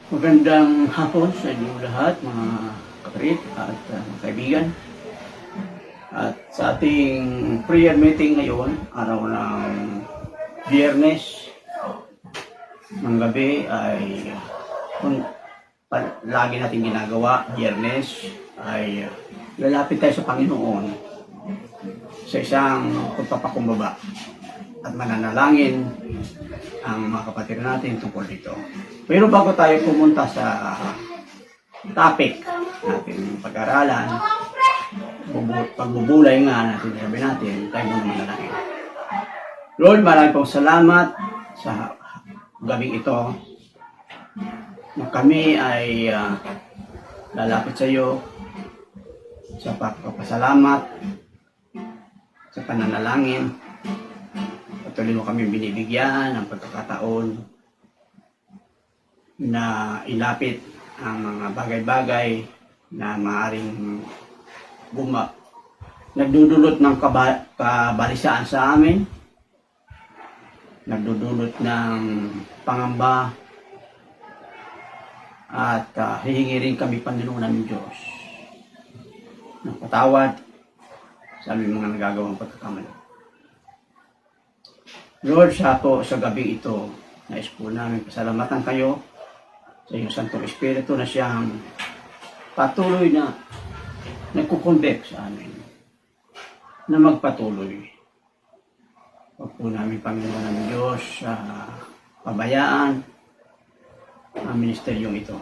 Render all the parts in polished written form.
Magandang hapon sa inyo lahat, mga kapatid at mga kaibigan. At sa ating prayer meeting ngayon, araw ng Biyernes, ng gabi ay kung lagi natin ginagawa, Biyernes ay lalapit tayo sa Panginoon sa isang pagpapakumbaba at mananalangin ang mga kapatid natin tungkol dito. Pero bago tayo pumunta sa topic natin pag-aralan, pagbubulay nga natin, sabi natin, tayo muna manalangin. Lord, maraming pong salamat sa gabing ito na kami ay lalapit sa iyo sa pagpapasalamat, sa pananalangin. Patuloy mo kami binibigyan ng pagkakataon na ilapit ang mga bagay-bagay na maaaring nagdudulot ng kabalisaan sa amin, nagdudulot ng pangamba, at hihingi rin kami, Panginoon ng Diyos, ng patawad sa aming mga nagagawang pagkakamali. Lord, sa gabi ito, nais po namin pasalamatan kayo sa iyong Santong Espiritu na siyang patuloy na nagkukonvict sa amin na magpatuloy. Huwag po namin, Panginoon ng Diyos, pabayaan ang ministeryong ito.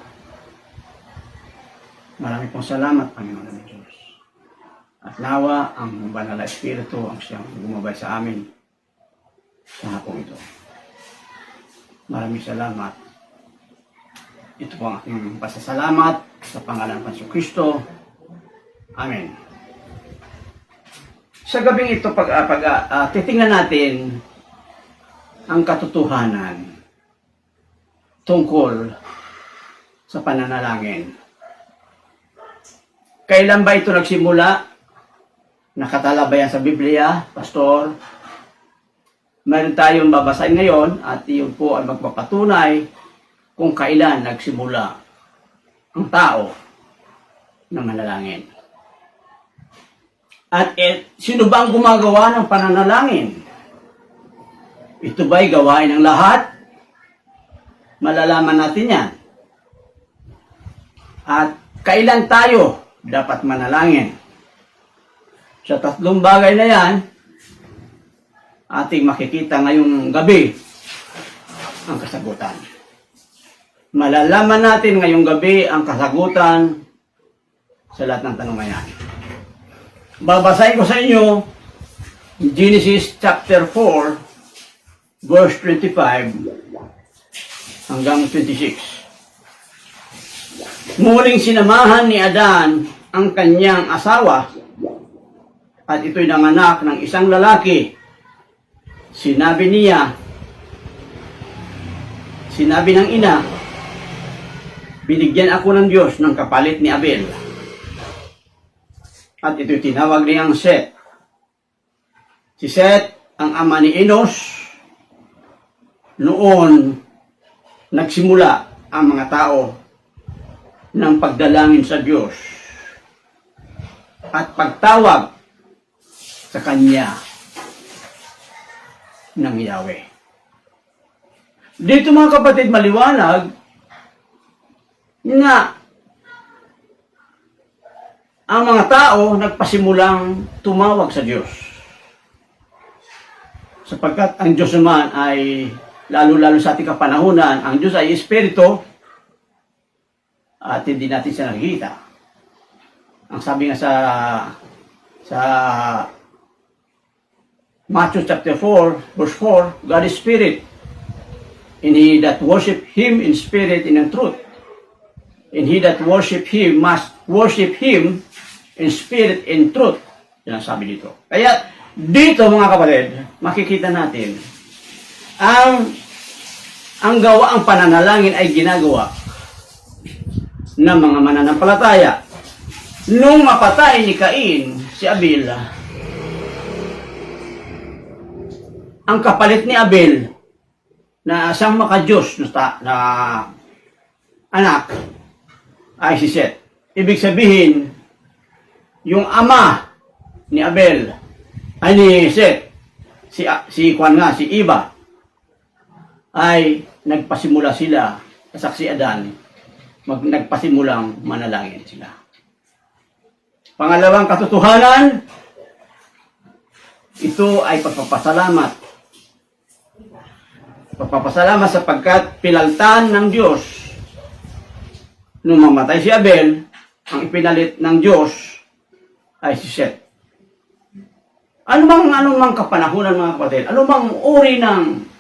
Maraming pong salamat, Panginoon ng Diyos. At nawa ang Banal na Espiritu ang siyang gumabay sa amin sa hapong ito. Maraming salamat. Ito po ang aking pasasalamat sa pangalan ng Jesucristo. Amen. Sa gabing ito, titingnan natin ang katotohanan tungkol sa pananalangin. Kailan ba ito nagsimula? Nakatalabayan sa Biblia, Pastor? Meron tayong babasahin ngayon at iyon po ay magpapatunay kung kailan nagsimula ang tao na manalangin. At sino ba ang gumagawa ng pananalangin? Ito ba'y gawain ng lahat? Malalaman natin yan. At kailan tayo dapat manalangin? Sa tatlong bagay na yan, ating makikita ngayong gabi ang kasagutan. Malalaman natin ngayong gabi ang kasagutan sa lahat ng tanong na yan. Babasahin ko sa inyo Genesis chapter 4 verse 25 hanggang 26. Muling sinamahan ni Adan ang kanyang asawa at ito'y nanganak ng isang lalaki. Sinabi ng ina, binigyan ako ng Diyos ng kapalit ni Abel. At ito'y tinawag niyang Seth. Si Seth ang ama ni Enos. Noon, nagsimula ang mga tao ng pagdalangin sa Diyos at pagtawag sa Kanya ng Yahweh. Dito mga kapatid, maliwanag na ang mga tao nagpasimulang tumawag sa Diyos. Sapagkat ang Diyos naman ay, lalo-lalo sa ating kapanahunan, ang Diyos ay Espiritu at hindi natin siya nakikita. Ang sabi nga sa Matthew chapter 4, verse 4, God is Spirit, and he that worship Him in spirit and in truth. And he that worship Him must worship Him in spirit and truth. Yan ang sabi dito. Kaya dito mga kapatid, makikita natin ang gawaang pananalangin ay ginagawa ng mga mananampalataya. Nung mapatay ni Cain si Abel, ang kapalit ni Abel na isang makadiyos na anak ay si Seth. Ibig sabihin, yung ama ni Abel ay ni Seth, si Eva, ay nagpasimula sila, kasaksi Adan, nagpasimulang manalangin sila. Pangalawang katotohanan, ito ay pagpapasalamat. Pagpapasalamat sapagkat pinaltan ng Diyos. Nung mamatay si Abel, ang ipinalit ng Diyos ay si Seth. Anumang kapanahunan mga kapatid, anumang uri ng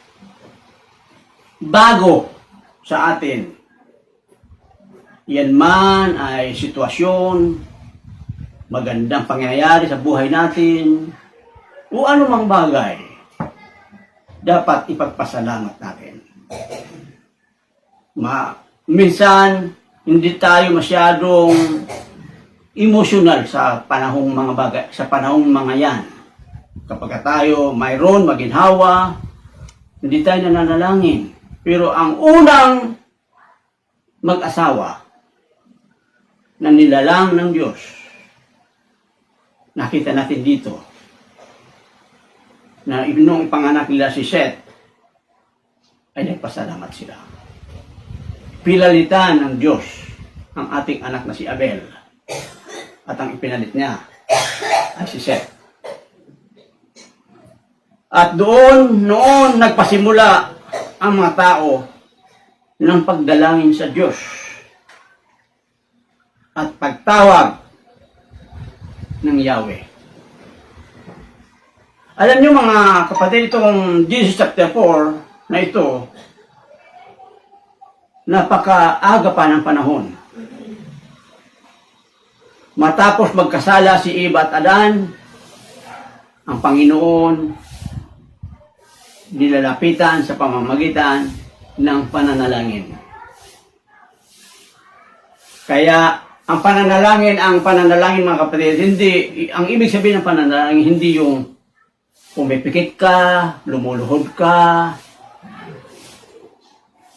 bago sa atin, yan man ay sitwasyon, magandang pangyayari sa buhay natin, o anumang bagay, dapat ipagpasalamat natin. Minsan, hindi tayo masyadong emotional sa panahong mga bagay, sa panahong mga yan. Kapag tayo mayroon, maginhawa, hindi tayo nananalangin. Pero ang unang mag-asawa na nilalang ng Diyos, nakita natin dito, na nung ipanganak nila si Seth, ay nagpasalamat sila. Pilalitan ng Diyos ang ating anak na si Abel, at ang ipinalit niya ay si Seth. At noon nagpasimula ang mga tao ng pagdalangin sa Diyos at pagtawag ng Yahweh. Alam niyo mga kapatid, itong Genesis chapter 4 na ito, napakaaga pa ng panahon. Matapos magkasala si Eva at Adan, ang Panginoon nilalapitan sa pamamagitan ng pananalangin. Kaya ang pananalangin mga kapatid, ang ibig sabihin ng pananalangin, hindi yung pumipikit ka, lumuluhod ka,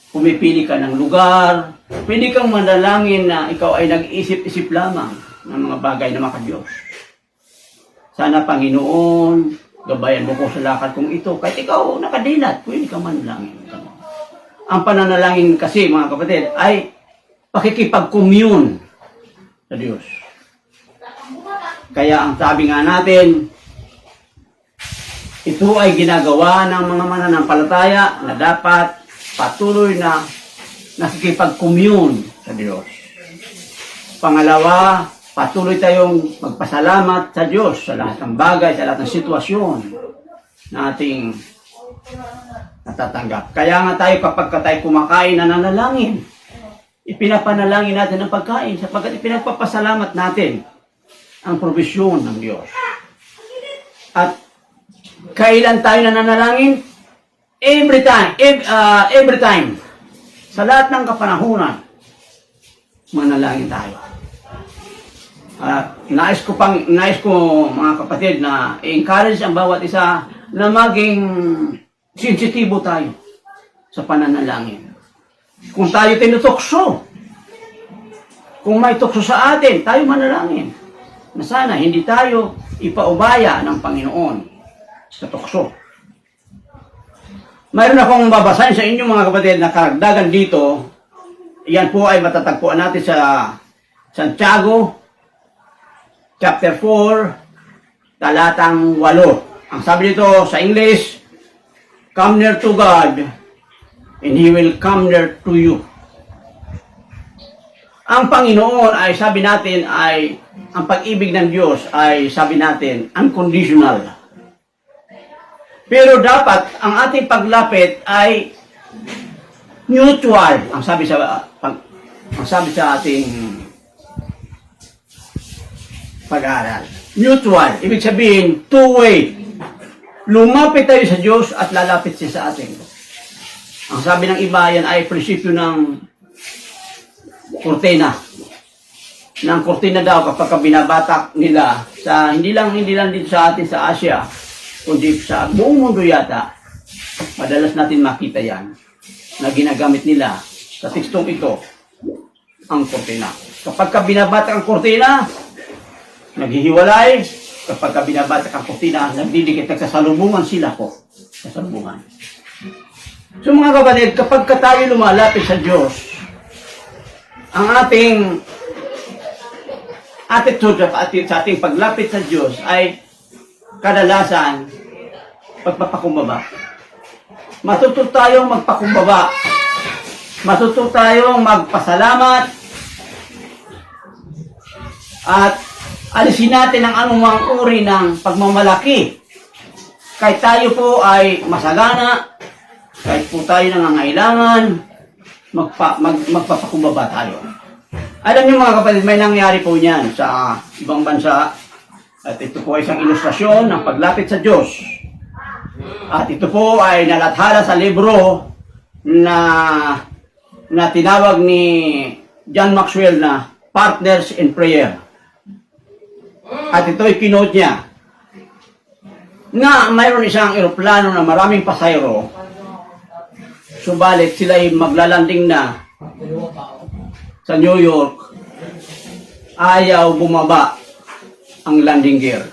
pumipili ka ng lugar, Pwede kang manalangin na ikaw ay nag-isip-isip lamang ng mga bagay na maka-Diyos. Sana, Panginoon, gabayan mo ko sa lakad kong ito. Kahit ikaw nakadilat, pwede kang manalangin. Ang pananalangin kasi, mga kapatid, ay pakikipag-commune sa Diyos. Kaya ang sabi nga natin, ito ay ginagawa ng mga mananampalataya na dapat patuloy na nakikipag-commune sa Diyos. Pangalawa, patuloy tayong magpasalamat sa Diyos sa lahat ng bagay, sa lahat ng sitwasyon na ating natatanggap. Kaya nga tayo kapag tayo kumakain na nanalangin, ipinapanalangin natin ang pagkain sapagkat ipinagpapasalamat natin ang provisyon ng Diyos. At kailan tayo nananalangin? Every time. Sa lahat ng kapanahunan, manalangin tayo. Nais ko mga kapatid na i-encourage ang bawat isa na maging sensitibo tayo sa pananalangin. Kung tayo tinutokso, kung may tukso sa atin, tayo manalangin. Na sana hindi tayo ipaubaya ng Panginoon sa tukso. Mayroon akong babasahin sa inyo mga kapatid na karagdagan dito. Yan po ay matatagpuan natin sa Santiago chapter 4 talatang 8. Ang sabi dito sa English, "Come near to God and He will come near to you." Ang Panginoon ay sabi natin ay ang pag-ibig ng Diyos ay sabi natin unconditional. Pero dapat ang ating paglapit ay mutual. Ang sabi sa ating pag-aaral. Mutual. Ibig sabihin, two-way. Lumapit tayo sa Diyos at lalapit siya sa atin. Ang sabi ng iba, yan ay prinsipyo ng kurtina. Ng kurtina daw kapag binabatak nila sa hindi lang dito sa atin sa Asia, kundi sa buong mundo yata, madalas natin makita yan na ginagamit nila sa tekstong ito ang kurtina. Kapag binabatak ang kurtina, naghihiwalay. Kapag binabatak ang kurtina, nagdidikit, nagsasalubungan sila po. Sasalubungan. So mga kapatid, kapag tayo lumalapit sa Diyos, ang ating attitude sa ating paglapit sa Diyos ay kadalasan pagpapakumbaba. Matuto tayong magpakumbaba. Matuto tayong magpasalamat. At alisin natin ang anumang uri ng pagmamalaki. Kahit tayo po ay masagana, kahit po tayo nangangailangan, magpapakumbaba tayo. Alam niyo mga kapatid, may nangyari po niyan sa ibang bansa. At ito po ay isang ilustrasyon ng paglapit sa Diyos. At ito po ay nalathala sa libro na tinawag ni John Maxwell na Partners in Prayer. At ito ay kinote niya na mayroon isang eroplano na maraming pasayro, subalit sila ay maglalanding na sa New York, ayaw bumaba ang landing gear.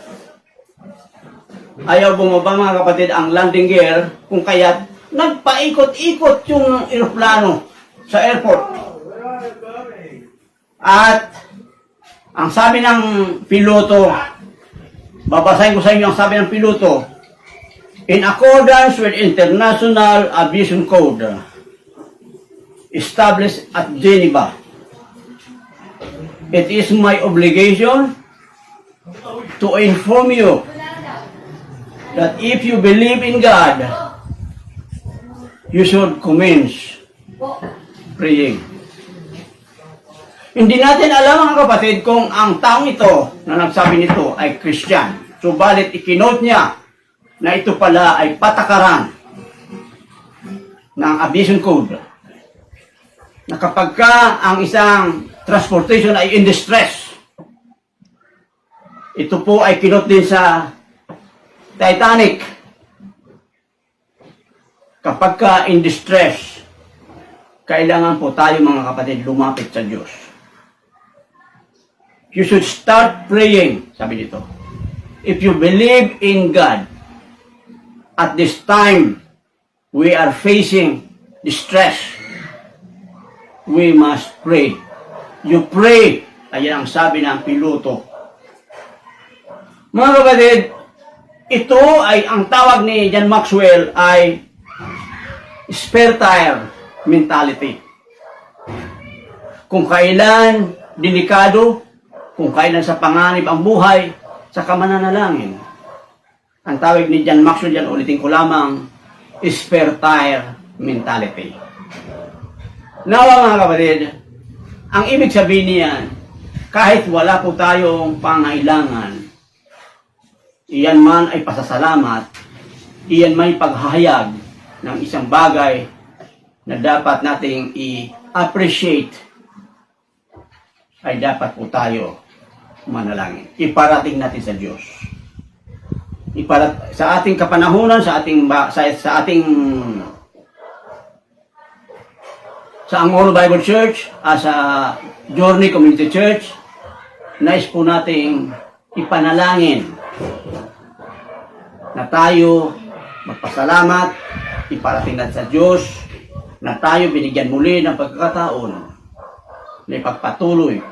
Ayaw bumaba mga kapatid ang landing gear, kung kaya't nagpaikot-ikot yung eroplano sa airport. At ang sabi ng piloto, babasahin ko sa inyo ang sabi ng piloto, "In accordance with International Aviation Code established at Geneva, it is my obligation to inform you that if you believe in God, you should commence praying." Hindi natin alam mga kapatid kung ang taong ito na nagsabi nito ay Christian. Subalit ikinote niya na ito pala ay patakaran ng Aviation Code. Na kapag ang isang transportation ay in distress, ito po ay kinote din sa Titanic. Kapag in distress, kailangan po tayo mga kapatid lumapit sa Diyos. You should start praying, sabi dito. If you believe in God, at this time, we are facing distress. We must pray. You pray. Ayan ang sabi ng piloto. Mga kapatid, ito ay ang tawag ni John Maxwell ay spare tire mentality. Kung kailan delikado, kung kailan sa panganib ang buhay, sa mananalangin. Ang tawag ni John Maxwell yan, ulitin ko lamang, spare tire mentality. Nawa mga kapatid, ang ibig sabihin niyan, kahit wala po tayong pangailangan, iyan man ay pasasalamat, iyan may paghahayag ng isang bagay na dapat nating i-appreciate, ay dapat po tayo manalangin. Iparating natin sa Diyos. Sa ating kapanahunan, sa Angkor Bible Church, sa Journey Community Church, nais po nating ipanalangin na tayo magpasalamat, iparating natin sa Diyos, na tayo binigyan muli ng pagkakataon na ipagpatuloy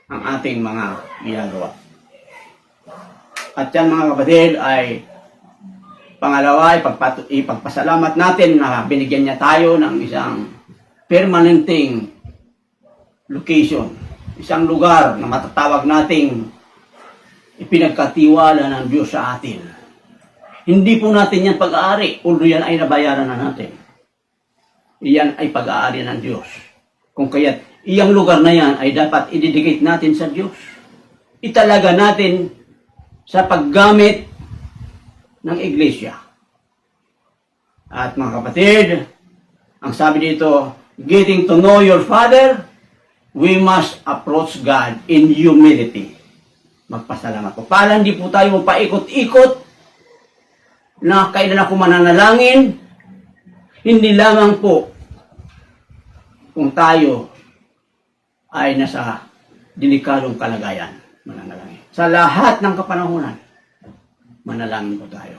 ang ating mga ginagawa. At yan mga kapatid ay pangalawa, ipagpasalamat natin na binigyan niya tayo ng isang permanenteng location, isang lugar na matatawag nating ipinagkatiwala ng Diyos sa atin. Hindi po natin yan pag-aari, although yan ay nabayaran na natin. Iyan ay pag-aari ng Diyos. Kung kaya't iyang lugar na yan ay dapat i-dedicate natin sa Diyos. Italaga natin sa paggamit ng iglesia. At mga kapatid, ang sabi dito, getting to know your Father, we must approach God in humility. Magpasalamat po. Para hindi po tayo paikot-ikot na kailan ako mananalangin, hindi lamang po kung tayo ay nasa delikadong kalagayan, mananalangin. Sa lahat ng kapanahunan, manalangin po tayo.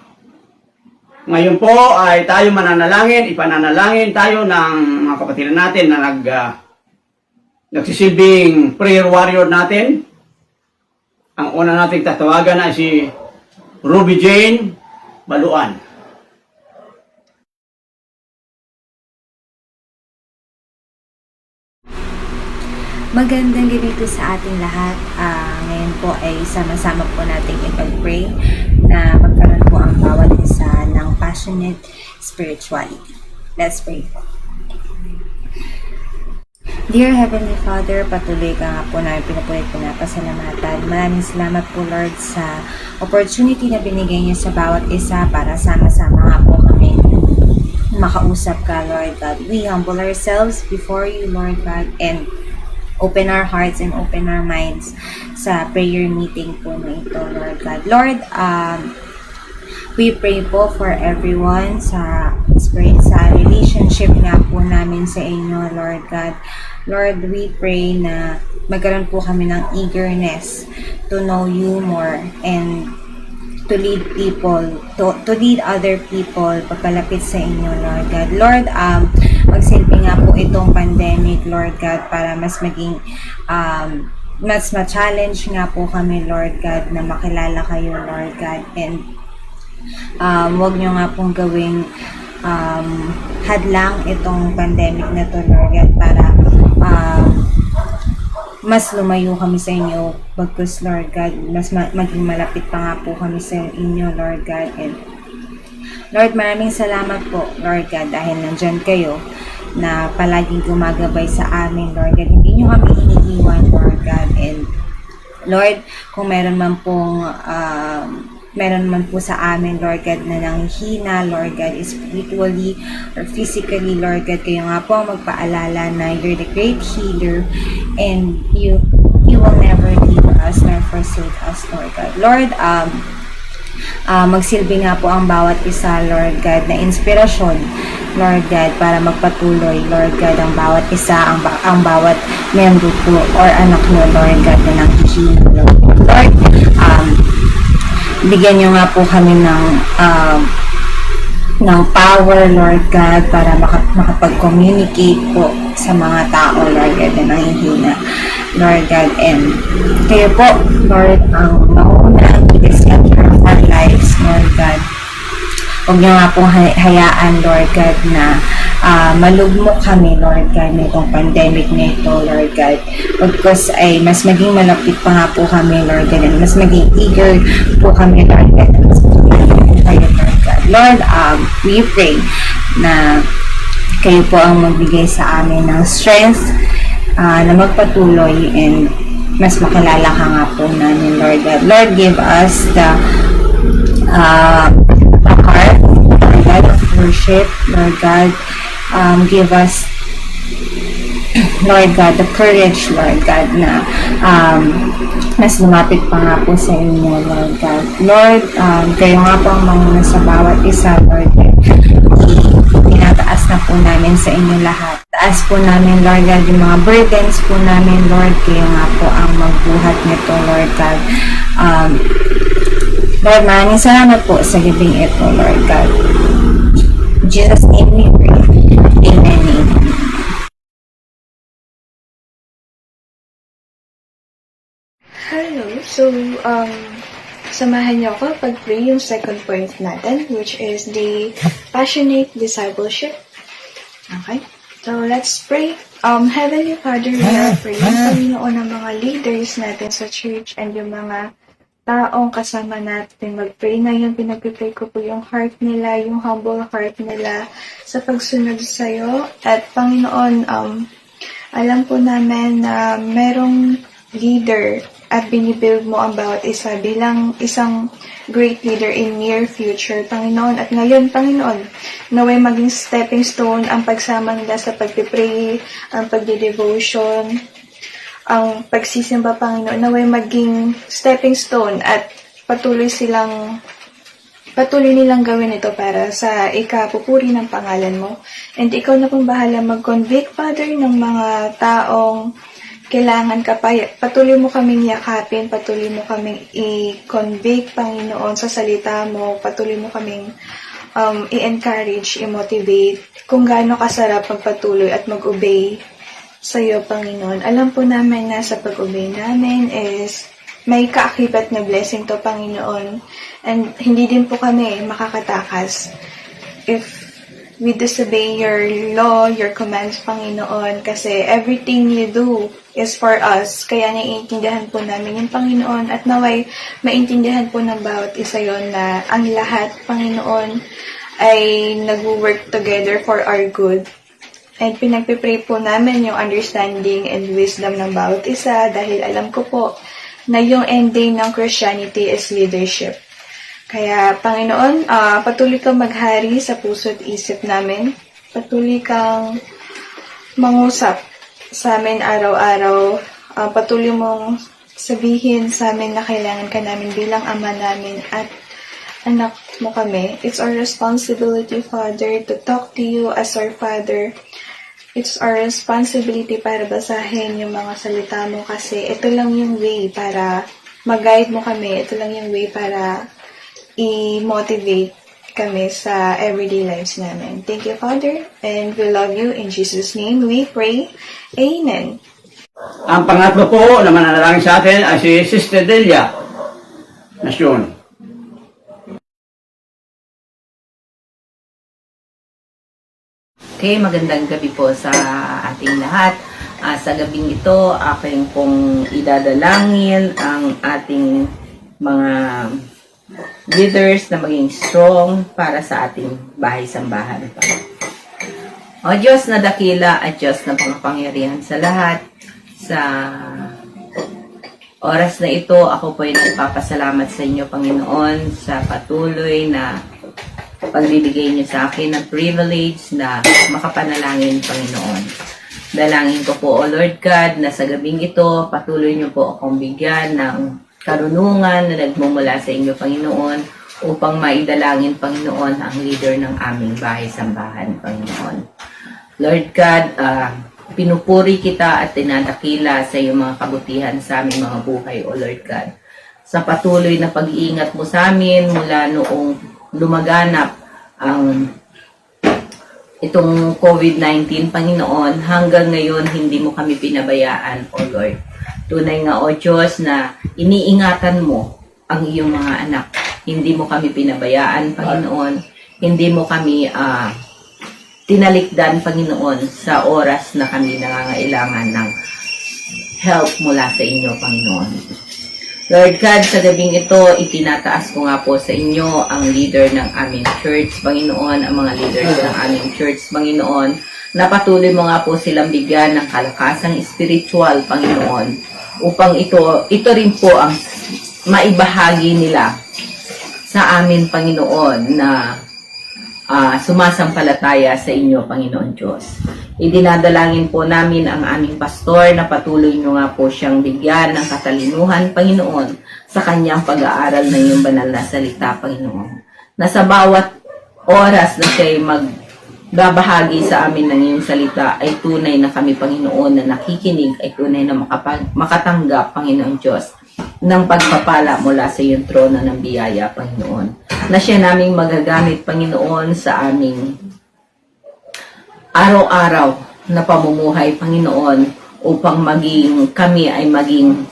Ngayon po ay tayo mananalangin, ipananalangin tayo ng mga kapatid natin na nagsisilbing prayer warrior natin. Ang una nating tatawagan ay si Ruby Jane Baluan. Magandang gabi po sa ating lahat. Ngayon po ay sama-sama po nating ipag-pray na magkaroon po ang bawat isa ng passionate spirituality. Let's pray po. Dear Heavenly Father, patuloy ka nga po namin pinupulit po na pasalamatan. Maraming salamat po Lord sa opportunity na binigay niyo sa bawat isa para sama-sama nga po kami makausap ka Lord God. We humble ourselves before you Lord God and open our hearts and open our minds sa prayer meeting po na ito, Lord God. Lord, we pray po for everyone sa relationship nga po namin sa inyo, Lord God. Lord, we pray na magkaroon po kami ng eagerness to know you more and to lead people, to lead other people pagkalapit sa inyo, Lord God. Lord, magsilbi nga po itong pandemic, Lord God, para mas maging mas ma-challenge nga po kami, Lord God, na makilala kayo, Lord God. And wag nyo nga pong gawing hadlang itong pandemic na to, Lord God, para mas lumayo kami sa inyo, bagkus, Lord God, mas maging malapit pa nga po kami sa inyo, Lord God. And Lord, maraming salamat po, Lord God, dahil nandyan kayo na palaging gumagabay sa amin, Lord God. Hindi nyo kami iniiwan, Lord God. And Lord, kung meron man po sa amin, Lord God, na nanghihina, Lord God, spiritually or physically, Lord God, kayo nga po ang magpaalala na you're the great healer and you will never leave us nor forsake us, Lord God. Lord, magsilbi nga po ang bawat isa, Lord God, na inspirasyon, Lord God, para magpatuloy, Lord God, ang bawat isa, ang bawat member po or anak nyo, Lord God, na nakikinig, Lord. Bigyan nyo nga po kami ng power, Lord God, para makapag-communicate po sa mga tao, Lord God, na nangihina, Lord God. And kayo po, Lord, ang mauna, the center of our lives, Lord God. Huwag nyo nga pong hayaan, Lord God, na malugmok kami, Lord God, na itong pandemic na ito, Lord God. Because ay mas maging malapit pa nga po kami, Lord God, and mas maging eager po kami, Lord God, na mas maging kayo, Lord God. Lord, we pray na kayo po ang magbigay sa amin ng strength na magpatuloy and mas makilala ka nga po namin, Lord God. Lord, give us the heart, Lord God, of worship, Lord God. Give us, Lord God, the courage, Lord God, na mas lumapit pa nga po sa inyo, Lord God. Lord, kayo nga po ang manguna sa bawat isa, Lord God. Tinataas na po namin sa inyo lahat. Taas po namin, Lord God, yung mga burdens po namin, Lord. Kayo nga po ang magbuhat nito, Lord God. Lord, maraming salamat po sa gabing ito, Lord God. In Jesus' name we pray. Amen. Amen. Hello. So, samahan niyo ako pag-pray yung second point natin, which is the passionate discipleship. Okay? So, let's pray. Heavenly Father, we are praying, Panginoon, ng mga leaders natin sa church and yung mga taong kasama natin mag-pray ngayon. Pinag-pray ko po yung heart nila, yung humble heart nila sa pagsunod sa'yo. At Panginoon, alam po namin na merong leader at binibuild mo ang bawat isa bilang isang great leader in near future, Panginoon. At ngayon, Panginoon, naway maging stepping stone ang pagsama nila sa pagpipray, ang pagdidevotion, ang pagsisimba, Panginoon. Naway maging stepping stone at patuloy nilang gawin ito para sa ikapupuri ng pangalan mo. And ikaw na pong bahala mag-convict, Father, ng mga taong kailangan ka pa. Patuloy mo kaming yakapin, patuloy mo kaming i-convict, Panginoon, sa salita mo, patuloy mo kaming i-encourage, i-motivate kung gaano kasarap magpatuloy at mag-obey sa iyo, Panginoon. Alam po namin na sa pag-obey namin is may kaakibat na blessing to, Panginoon. And hindi din po kami makakatakas if we disobey your law, your commands, Panginoon, kasi everything you do is for us. Kaya naiintindihan po namin yung Panginoon at naway maintindihan po ng bawat isa yon na ang lahat, Panginoon, ay nag-work together for our good. And pinagpipray po namin yung understanding and wisdom ng bawat isa dahil alam ko po na yung ending ng Christianity is leadership. Kaya, Panginoon, patuloy kang maghari sa puso at isip namin. Patuloy kang mangusap sa amin araw-araw. Patuloy mong sabihin sa amin na kailangan ka namin bilang ama namin at anak mo kami. It's our responsibility, Father, to talk to you as our Father. It's our responsibility para basahin yung mga salita mo kasi ito lang yung way para mag-guide mo kami. Ito lang yung way para i-motivate kami sa everyday lives namin. Thank you, Father, and we love you. In Jesus' name we pray. Amen. Ang pangatlo po na mananalangin sa atin ay si Sister Delia Nasyon. Okay, magandang gabi po sa ating lahat. Sa gabing ito, aking pong idadalangin ang ating mga leaders na maging strong para sa ating bahay-sambahan. O Diyos na dakila at Diyos na pangkapangyarihan sa lahat, sa oras na ito, ako po ay nagpapasalamat sa inyo, Panginoon, sa patuloy na pagbibigay niyo sa akin ng privilege na makapanalangin, Panginoon. Dalangin ko po, O Lord God, na sa gabing ito, patuloy niyo po akong bigyan ng karunungan na nagmumula sa inyo, Panginoon, upang maidalangin, Panginoon, ang leader ng aming bahay-sambahan, Panginoon. Lord God, pinupuri kita at tinadakila sa iyong mga kabutihan sa aming mga buhay, O Lord God. Sa patuloy na pag-iingat mo sa amin mula noong lumaganap ang itong COVID-19, Panginoon, hanggang ngayon hindi mo kami pinabayaan, O Lord. Tunay nga, O Diyos, na iniingatan mo ang iyong mga anak. Hindi mo kami pinabayaan, Panginoon. Hindi mo kami tinalikdan, Panginoon, sa oras na kami nangangailangan ng help mula sa inyo, Panginoon. Lord God, sa gabing ito, itinataas ko nga po sa inyo ang leader ng aming church, Panginoon, ang mga leaders ng aming church, Panginoon, na patuloy mo nga po silang bigyan ng kalakasang spiritual, Panginoon, upang ito rin po ang maibahagi nila sa amin, Panginoon, na sumasampalataya sa inyo, Panginoon Diyos. Idinadalangin po namin ang aming pastor na patuloy nyo nga po siyang bigyan ng katalinuhan, Panginoon, sa kanyang pag-aaral ng iyong banal na salita, Panginoon. Na sa bawat oras na siya'y magbabahagi sa amin ng iyong salita ay tunay na kami, Panginoon, na nakikinig, ay tunay na makatanggap, Panginoon Diyos, ng pagpapala mula sa iyong trono ng biyaya, Panginoon. Na siya naming magagamit, Panginoon, sa aming araw-araw na pamumuhay, Panginoon, upang kami ay maging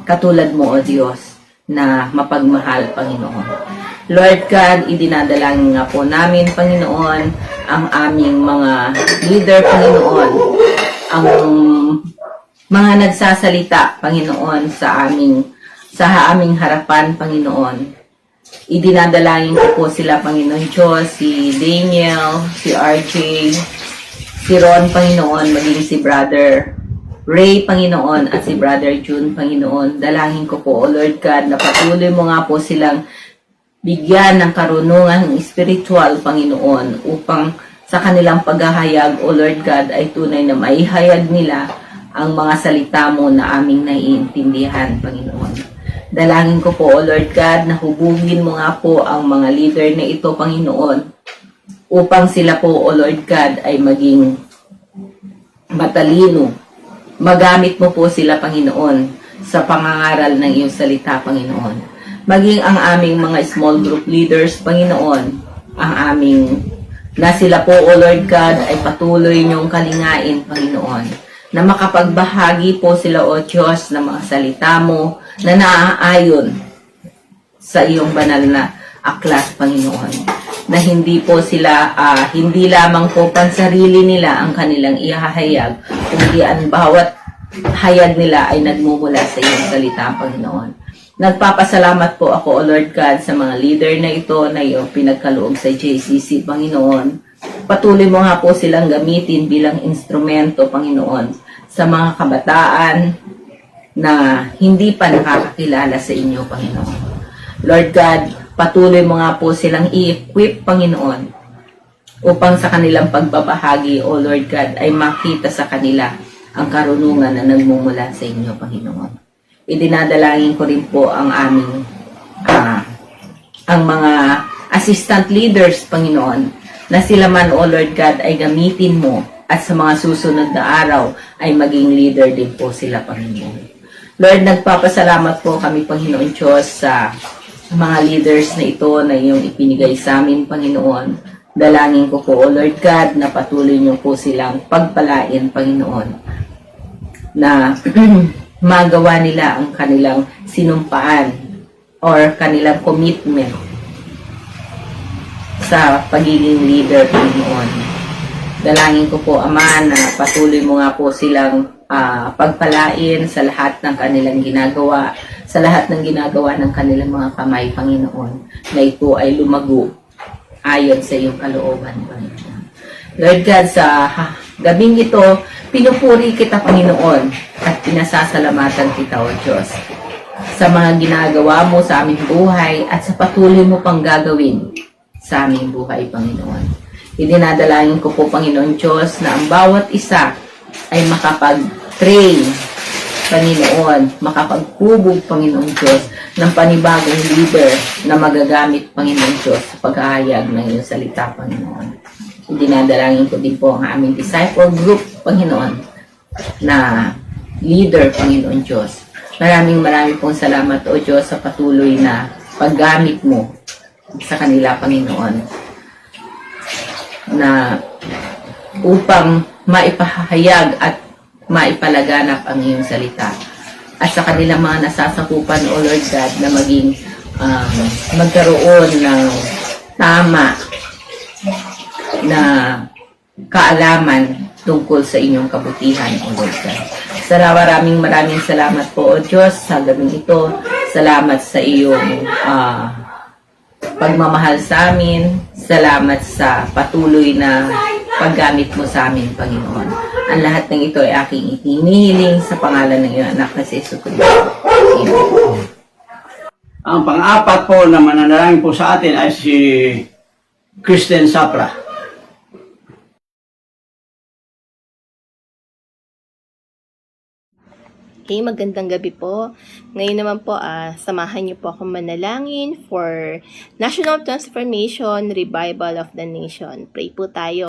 katulad mo, O Diyos, na mapagmahal, Panginoon. Lord God, idinadalangin nga po namin, Panginoon, ang aming mga leader, Panginoon, ang mga nagsasalita, Panginoon, sa aming harapan, Panginoon. Idinadalangin ko po sila, Panginoon Diyos, si Daniel, si RJ, si Ron, Panginoon, maging si Brother Ray, Panginoon, at si Brother June, Panginoon. Dalangin ko po, O Lord God, na patuloy mo nga po silang bigyan ng karunungan spiritual, Panginoon, upang sa kanilang paghahayag, O Lord God, ay tunay na maihayag nila ang mga salita mo na aming naiintindihan, Panginoon. Dalangin ko po, O Lord God, na hubugin mo nga po ang mga leader na ito, Panginoon, upang sila po, O Lord God, ay maging matalino. Magamit mo po sila, Panginoon, sa pangangaral ng iyong salita, Panginoon. Maging ang aming mga small group leaders, Panginoon, na sila po, O Lord God, ay patuloy niyong kalingain, Panginoon, na makapagbahagi po sila, O Diyos, ng mga salita mo na naaayon sa iyong banal na aklat, Panginoon. Na hindi po sila, hindi lamang po pansarili nila ang kanilang ihahayag, kundi ang bawat hayag nila ay nagmumula sa iyong salita, Panginoon. Nagpapasalamat po ako, O Lord God, sa mga leader na ito na iyong pinagkaloob sa JCC, Panginoon. Patuloy mo nga po silang gamitin bilang instrumento, Panginoon, sa mga kabataan na hindi pa nakakakilala sa inyo, Panginoon. Lord God, patuloy mo nga po silang i-equip, Panginoon, upang sa kanilang pagbabahagi, O Lord God, ay makita sa kanila ang karunungan na nagmumula sa inyo, Panginoon. Idinadalangin ko rin po ang aming ang mga assistant leaders, Panginoon, na sila man, O Lord God, ay gamitin mo at sa mga susunod na araw ay maging leader din po sila, Panginoon. Lord, nagpapasalamat po kami, Panginoon Diyos, sa mga leaders na ito na iyong ipinigay sa amin, Panginoon. Dalangin ko po, O Lord God, na patuloy niyo po silang pagpalain, Panginoon, na magawa nila ang kanilang sinumpaan or kanilang commitment sa pagiging leader, Panginoon. Dalangin ko po, Ama, na patuloy mo nga po silang pagpalain sa lahat ng kanilang ginagawa, sa lahat ng ginagawa ng kanilang mga kamay, Panginoon, na ito ay lumago ayon sa iyong kalooban, Panginoon. Lord God, sa gabing ito, pinupuri kita, Panginoon, at pinasasalamatan kita, O Diyos, sa mga ginagawa mo sa aming buhay at sa patuloy mo pang gagawin sa aming buhay, Panginoon. Idinadalangin ko po, Panginoon Diyos, na ang bawat isa ay makapag-train Panginoon, makapagpubog, Panginoon Diyos, ng panibagong leader na magagamit, Panginoon Diyos, sa paghahayag ng iyong salita, Panginoon. Dinadalangin ko din po ang aming disciple group, Panginoon, na leader, Panginoon Diyos. Maraming pong salamat, O Diyos, sa patuloy na paggamit mo sa kanila, Panginoon, na upang maipahayag at maipalaganap ang iyong salita. At sa kanilang mga nasasakupan, O Lord God, na maging magkaroon ng tama na kaalaman tungkol sa inyong kabutihan, O Lord God. Maraming salamat po, O Diyos, sa gabing ito. Salamat sa iyong pagmamahal sa amin. Salamat sa patuloy na paggamit mo sa amin, Panginoon. Ang lahat ng ito ay aking itinihiling sa pangalan ng iyong anak na si Jesucristo. Amen. Ang pang-apat po na mananalangin po sa atin ay si Kristen Sapra. Okay, magandang gabi po. Ngayon naman po, samahan niyo po akong manalangin for National Transformation, Revival of the Nation. Pray po tayo.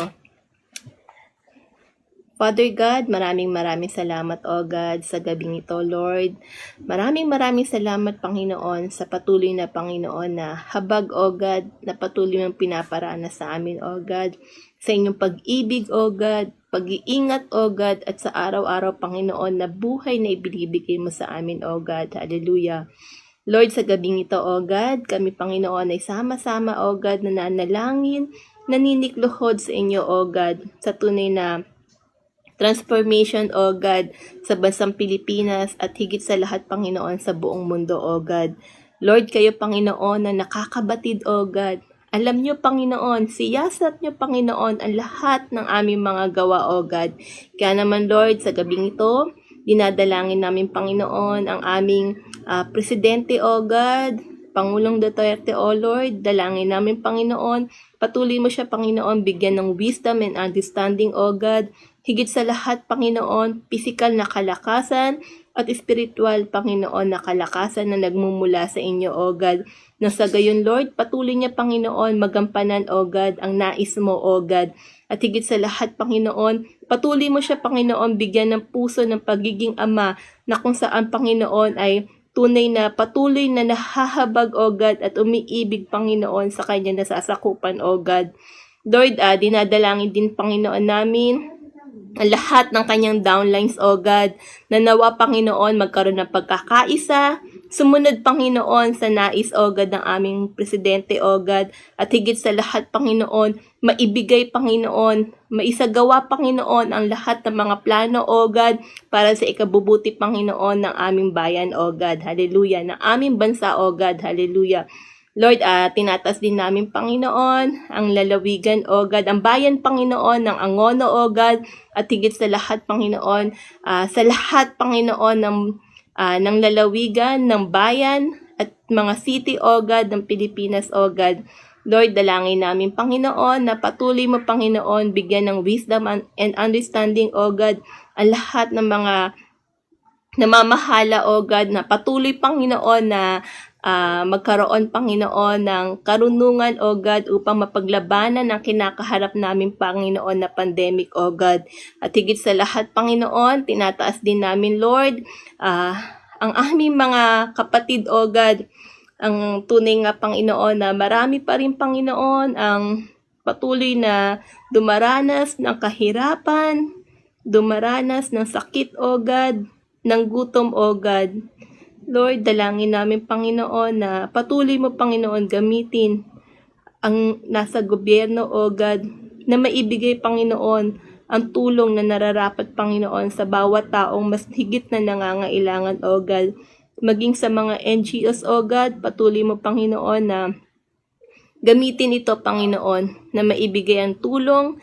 Father God, maraming salamat, O God, sa gabing ito, Lord. Maraming salamat, Panginoon, sa patuloy na, Panginoon, na habag, O God, na patuloy mong pinaparana sa amin, O God, sa inyong pag-ibig, O God, pag-iingat, O God, at sa araw-araw, Panginoon, na buhay na ibinibigay mo sa amin, O God. Hallelujah. Lord, sa gabing ito, O God, kami, Panginoon, ay sama-sama, O God, na nanalangin, naninikluhod sa inyo, O God, sa tunay na transformation, O God, sa bansang Pilipinas at higit sa lahat, Panginoon, sa buong mundo, O God. Lord, kayo, Panginoon, na nakakabatid, O God. Alam niyo, Panginoon, siyasat niyo, Panginoon, ang lahat ng aming mga gawa, O God. Kaya naman, Lord, sa gabing ito, dinadalangin namin, Panginoon, ang aming presidente, O God, Pangulong Duterte, O Lord. Dalangin namin, Panginoon, patuloy mo siya, Panginoon, bigyan ng wisdom and understanding, O God. Higit sa lahat, Panginoon, physical na kalakasan at spiritual, Panginoon, na kalakasan na nagmumula sa inyo, O God. Na sa gayon, Lord, patuloy niya, Panginoon, magampanan, O God, ang nais mo, O God. At higit sa lahat, Panginoon, patuloy mo siya, Panginoon, bigyan ng puso ng pagiging ama na kung saan, Panginoon, ay tunay na patuloy na nahahabag, O God, at umiibig, Panginoon, sa kanya nasasakupan, O God. Lord, dinadalangin din, Panginoon, namin ang lahat ng kanyang downlines, O God, na nawa, Panginoon, magkaroon ng pagkakaisa, sumunod, Panginoon, sa nais, O God, ng aming presidente, O God, at higit sa lahat, Panginoon, maibigay, Panginoon, maisagawa, Panginoon, ang lahat ng mga plano, O God, para sa ikabubuti, Panginoon, ng aming bayan, O God, hallelujah, ng aming bansa, O God, hallelujah. Lord, tinatas din namin, Panginoon, ang lalawigan, O God, ang bayan, Panginoon, ng Angono, O God, at higit sa lahat, Panginoon, sa lahat, Panginoon, ng lalawigan, ng bayan, at mga city, O God, ng Pilipinas, O God. Lord, dalangin namin, Panginoon, na patuloy mo, Panginoon, bigyan ng wisdom and understanding, O God, ang lahat ng mga namamahala, O God, na patuloy, Panginoon, na magkaroon, Panginoon, ng karunungan, O God, upang mapaglabanan ang kinakaharap namin, Panginoon, na pandemic, O God. At higit sa lahat, Panginoon, tinataas din namin, Lord, ang aming mga kapatid, O God, ang tunay nga, Panginoon, na marami pa rin, Panginoon, ang patuloy na dumaranas ng kahirapan, dumaranas ng sakit, O God, ng gutom, O God. Lord, dalangin namin, Panginoon, na patuloy mo, Panginoon, gamitin ang nasa gobyerno, O God, na maibigay, Panginoon, ang tulong na nararapat, Panginoon, sa bawat taong mas higit na nangangailangan, O God. Maging sa mga NGOs, O God, patuloy mo, Panginoon, na gamitin ito, Panginoon, na maibigay ang tulong,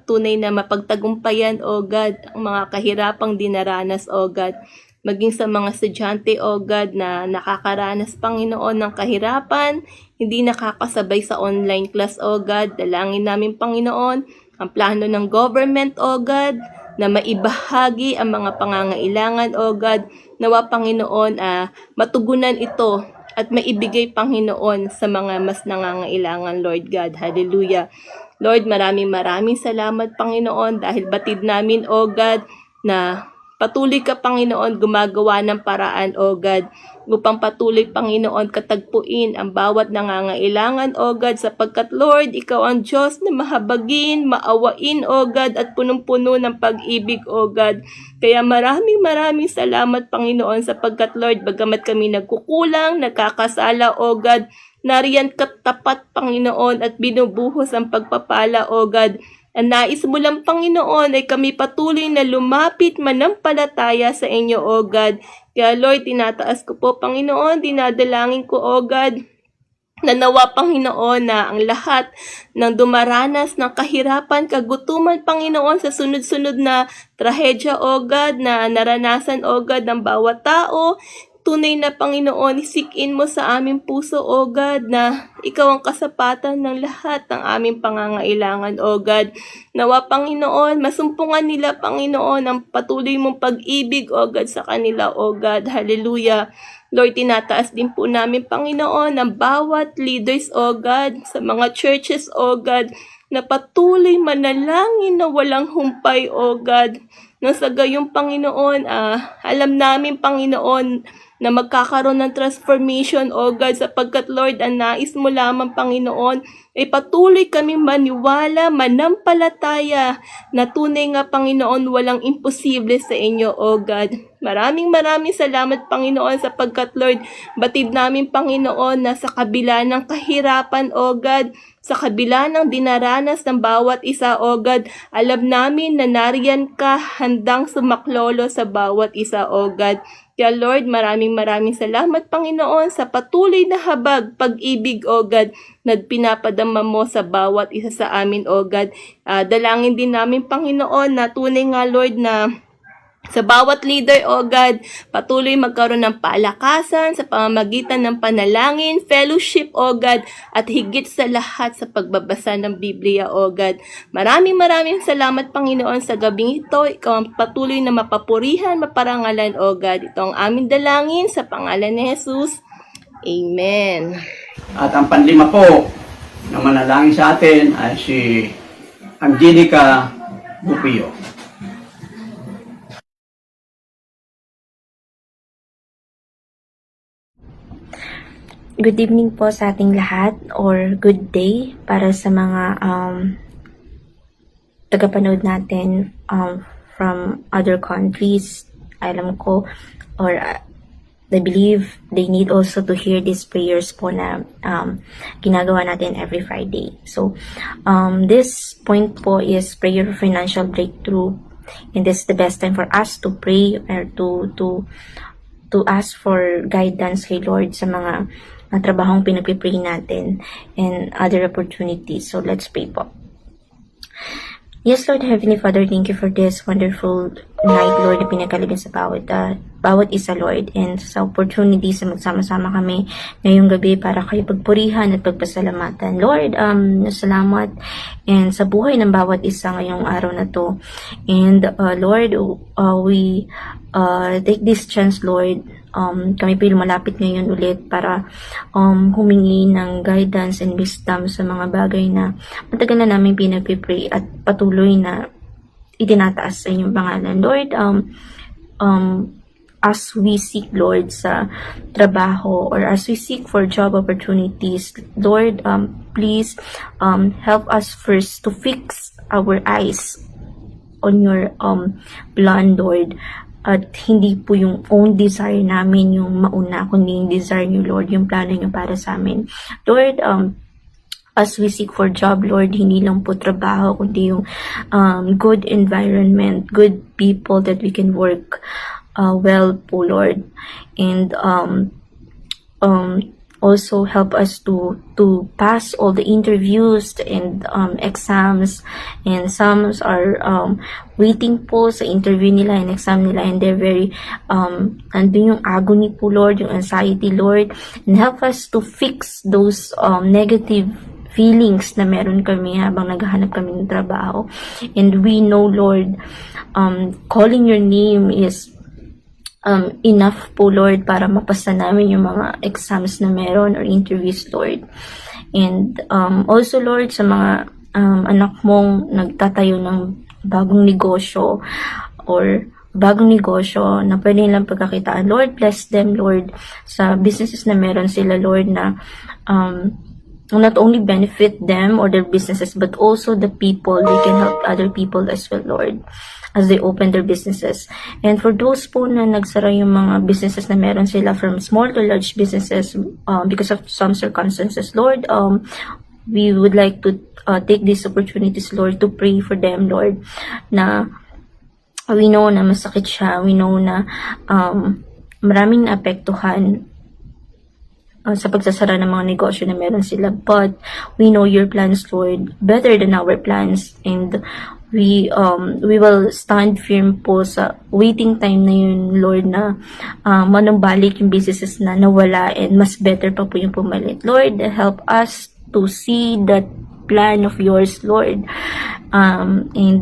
tunay na mapagtagumpayan, O God, ang mga kahirapang dinaranas, O God. Maging sa mga estudyante, O God, na nakakaranas, Panginoon, ng kahirapan, hindi nakakasabay sa online class, O God. Dalangin namin, Panginoon, ang plano ng government, O God, na maibahagi ang mga pangangailangan, O God. Nawa, Panginoon, matugunan ito at maibigay, Panginoon, sa mga mas nangangailangan, Lord God. Hallelujah. Lord, maraming salamat, Panginoon, dahil batid namin, O God, na patuloy ka, Panginoon, gumagawa ng paraan, O God, upang patuloy, Panginoon, katagpuin ang bawat nangangailangan, O God, sapagkat, Lord, Ikaw ang Diyos na mahabagin, maawain, O God, at punong-puno ng pag-ibig, O God. Kaya maraming salamat, Panginoon, sapagkat, Lord, bagamat kami nagkukulang, nagkakasala, O God, nariyan katapat, Panginoon, at binubuhos ang pagpapala, O God. Ang nais mo lang, Panginoon, ay kami patuloy na lumapit manampalataya sa inyo, O God. Kaya, Lord, tinataas ko po, Panginoon, dinadalangin ko, O God, na nawa, Panginoon, na ang lahat ng dumaranas ng kahirapan, kagutuman, Panginoon, sa sunod-sunod na trahedya, O God, na naranasan, O God, ng bawat tao, tunay na, Panginoon, isikin mo sa aming puso, O God, na Ikaw ang kasapatan ng lahat ng aming pangangailangan, O God. Nawa, Panginoon, masumpungan nila, Panginoon, ang patuloy mong pag-ibig, O God, sa kanila, O God. Hallelujah. Lord, tinataas din po namin, Panginoon, ang bawat leaders, O God, sa mga churches, O God, na patuloy manalangin na walang humpay, O God. Nang sa gayong, Panginoon, alam namin, Panginoon, na magkakaroon ng transformation, O God, sapagkat, Lord, ang nais mo lamang, Panginoon, ay patuloy kami maniwala, manampalataya, na tunay nga, Panginoon, walang imposible sa inyo, O God. Maraming salamat, Panginoon, sapagkat, Lord, batid namin, Panginoon, na sa kabila ng kahirapan, O God, sa kabila ng dinaranas ng bawat isa, O God, alam namin na nariyan ka handang sumaklolo sa bawat isa, O God. Kaya, Lord, maraming salamat, Panginoon, sa patuloy na habag, pag-ibig, O God, na pinapadama mo sa bawat isa sa amin, O God. Dalangin din namin, Panginoon, na tunay nga, Lord, na sa bawat leader, O God, patuloy magkaroon ng palakasan sa pamamagitan ng panalangin, fellowship, O God, at higit sa lahat sa pagbabasa ng Biblia, O God. Maraming salamat, Panginoon, sa gabing ito. Ikaw ang patuloy na mapapurihan, maparangalan, O God. Ito ang aming dalangin sa pangalan ni Jesus. Amen. At ang panlima po na manalangin sa atin ay si Angelica Bupio. Good evening po sa ating lahat or good day para sa mga tagapanood natin from other countries. Alam ko or I believe they need also to hear these prayers po na ginagawa natin every Friday. So this point po is prayer for financial breakthrough, and this is the best time for us to pray or to ask for guidance kay Lord sa mga trabahong pinagpipray natin and other opportunities. So let's pray po. Yes, Lord, Heavenly Father, thank you for this wonderful night, Lord, na pinagkalibin sa bawat isa, Lord, and sa opportunity sa magsama-sama kami ngayong gabi para kayo pagpurihan at pagpasalamatan. Lord, salamat and sa buhay ng bawat isa ngayong araw na to. And Lord, we take this chance, Lord, kami po lumalapit ngayon ulit para humingi ng guidance and wisdom sa mga bagay na matagal na namin pinagpipray at patuloy na itinataas sa inyong pangalan. Lord, as we seek, Lord, sa trabaho or as we seek for job opportunities, Lord, please help us first to fix our eyes on your plan, Lord. At hindi po yung own desire namin yung mauna, kundi yung desire niyo, Lord, yung plano niyo para sa amin. Lord, as we seek for job, Lord, hindi lang po trabaho, kundi yung good environment, good people that we can work well po, Lord. And also help us to pass all the interviews and exams, and some are waiting po sa interview nila and exam nila, and they're very andun yung agony po, Lord, yung anxiety, Lord, and help us to fix those negative feelings na meron kami habang naghahanap kami ng trabaho. And we know, Lord, calling your name is enough po, Lord, para mapasa namin yung mga exams na meron or interviews, Lord. And also, Lord, sa mga anak mong nagtatayo ng bagong negosyo or bagong negosyo na pwede nilang pagkakitaan, Lord, bless them, Lord, sa businesses na meron sila, Lord, na not only benefit them or their businesses, but also the people. They can help other people as well, Lord, as they open their businesses. And for those po na nagsara yung mga businesses na meron sila, from small to large businesses, because of some circumstances, Lord, we would like to take these opportunities, Lord, to pray for them, Lord, na we know na masakit siya, we know na maraming naapektuhan sa pagsasara ng mga negosyo na meron sila, but we know your plans, Lord, better than our plans, and we will stand firm po sa waiting time na yun, Lord, na manumbalik yung businesses na nawala and mas better pa po yung pumalit. Lord, help us to see that plan of yours, Lord, and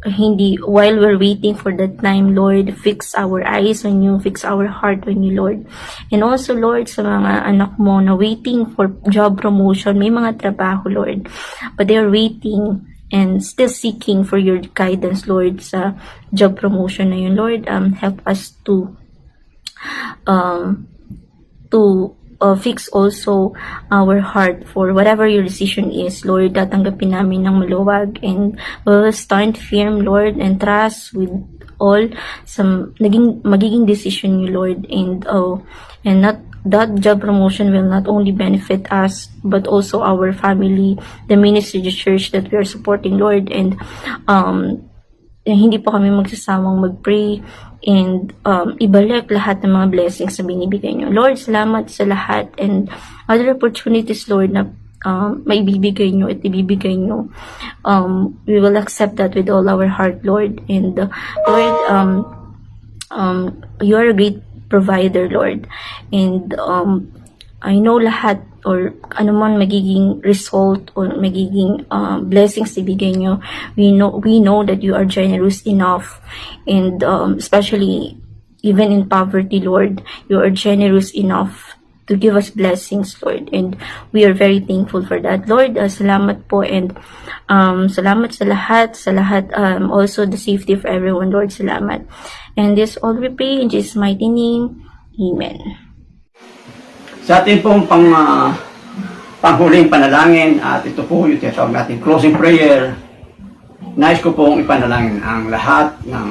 hindi, while we're waiting for that time, Lord, fix our eyes on you, fix our heart on you, Lord. And also, Lord, sa mga anak mo na waiting for job promotion, may mga trabaho, Lord, but they're waiting and still seeking for your guidance, Lord, sa job promotion na yun, Lord. Help us to fix also our heart for whatever your decision is, Lord. Tatanggapin namin ng maluwag, and we will stand firm, Lord, and trust with all sa magiging decision you, Lord, and not that job promotion will not only benefit us but also our family, the ministry, the church that we are supporting, Lord, and hindi po kami magsasawang mag-pray and ibalik lahat ng mga blessings na binibigay nyo. Lord, salamat sa lahat and other opportunities, Lord, na maibibigay nyo at ibibigay nyo. We will accept that with all our heart, Lord. And Lord, you are a great provider, Lord. And I know lahat or ano man magiging result or magiging blessings ibigay nyo, we know that you are generous enough, and especially even in poverty, Lord, you are generous enough to give us blessings, Lord, and we are very thankful for that, Lord. Salamat po, and salamat sa lahat, also the safety of everyone, Lord, salamat. And this all we pray in Jesus' mighty name, amen. Sa ating pong panghuling panalangin, at ito po yung tinatawag natin closing prayer, nais ko pong ipanalangin ang lahat ng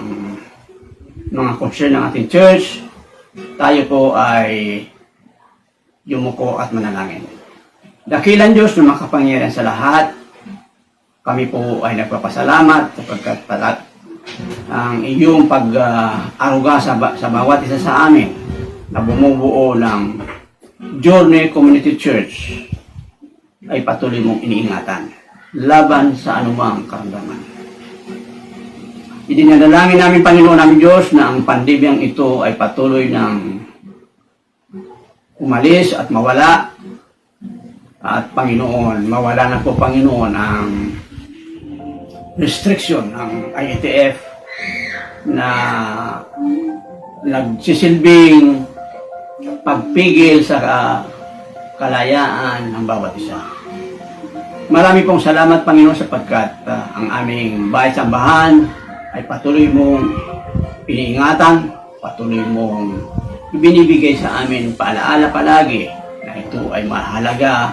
mga concern ng ating church. Tayo po ay yumuko at manalangin. Dakilang Diyos na makapangyarihan sa lahat, kami po ay nagpapasalamat sapagkat ang iyong pag-aruga sa bawat isa sa amin na bumubuo ng Journey Community Church ay patuloy mong iniingatan laban sa anumang karamdaman. Idinadalangin namin, Panginoon namin Diyos, na ang pandemyang ito ay patuloy ng umalis at mawala. At Panginoon, mawala na po, Panginoon, ang restriction ng IATF na nagsisilbing pagpigil sa kalayaan ng bawat isa. Marami pong salamat, Panginoon, sapagkat ang aming bahay sambahan ay patuloy mong iniingatan, patuloy mong binibigay sa amin paalaala palagi na ito ay mahalaga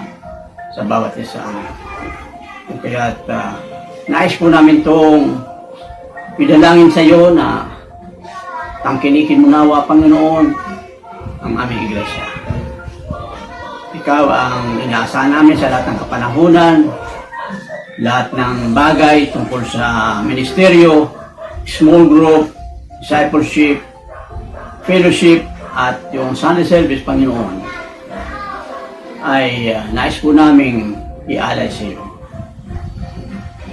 sa bawat isa. Kaya nais po namin itong idalangin sa iyo na tangkilikin mo nawa, Panginoon, ang aming iglesia. Ikaw ang inaasahan namin sa lahat ng kapanahunan, lahat ng bagay tungkol sa ministeryo, small group, discipleship, fellowship, at yung Sunday service, Panginoon, ay nais po namin ialay sa iyo.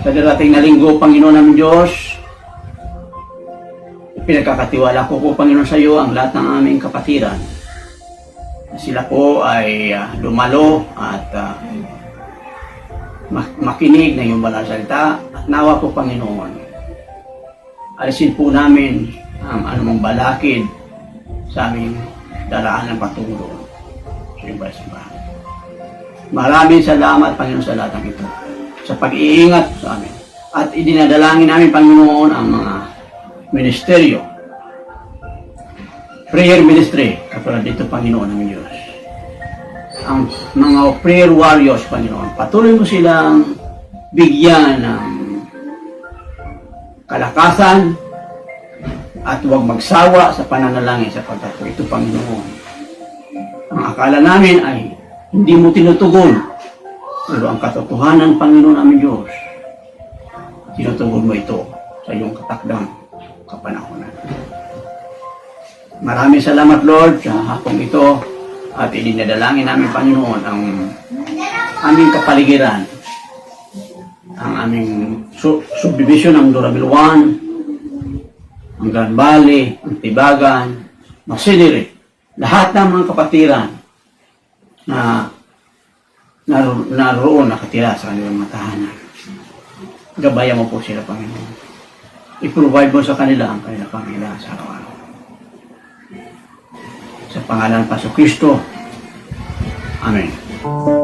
Sa darating na linggo, Panginoon namin Diyos, pinagkakatiwala ko po, Panginoon, sa iyo ang lahat ng aming kapatiran. Sila po ay dumalo at makinig ng iyong banal na salita at nawa po, Panginoon, alisin po namin ang anumang balakid sa aming daraan ng patungo sa iyong simbahan. Maraming salamat, Panginoon, sa lahat ng ito, sa pag-iingat sa amin. At idinadalangin namin, Panginoon, ang mga ministeryo, prayer ministry, katulad dito, Panginoon ng Diyos. Ang mga prayer warriors, Panginoon, patuloy mo silang bigyan ng kalakasan at huwag magsawa sa pananalangin sapagkat ito, Panginoon. Ang akala namin ay hindi mo tinutugon, pero ang katotohanan, Panginoon aming Diyos, tinutugon mo ito sa iyong katakdang kapanahonan. Maraming salamat, Lord, sa hapong ito at idinadalangin namin, Panginoon, ang aming kapaligiran, ang aming subdivision ng Durable 1, ang Grand Valley, ang Tibagan, Masiniri, lahat ng mga kapatiran na naroon nakatira sa kanilang mga tahanan. Gabayan mo po sila, Panginoon. I-provide mo sa kanila ang kanilang pangailangan sa araw-araw. Sa pangalan ng Pastor Kristo. Amen.